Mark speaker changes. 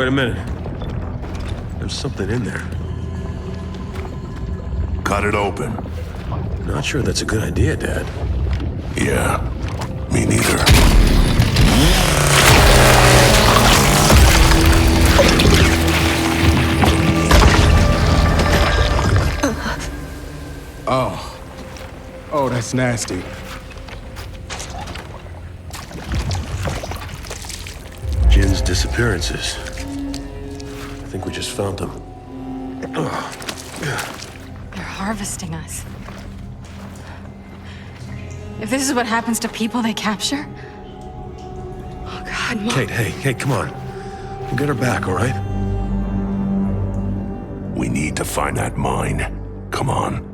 Speaker 1: wait a minute. There's something in there.
Speaker 2: Cut it open.
Speaker 1: Not sure that's a good idea, Dad.
Speaker 2: Yeah, me neither.
Speaker 3: Oh, that's nasty.
Speaker 1: Jin's disappearances. I think we just found them.
Speaker 4: They're harvesting us. If this is what happens to people they capture... Oh, God, Mom.
Speaker 1: Kate, hey, come on. We'll get her back, all right?
Speaker 2: We need to find that mine. Come on.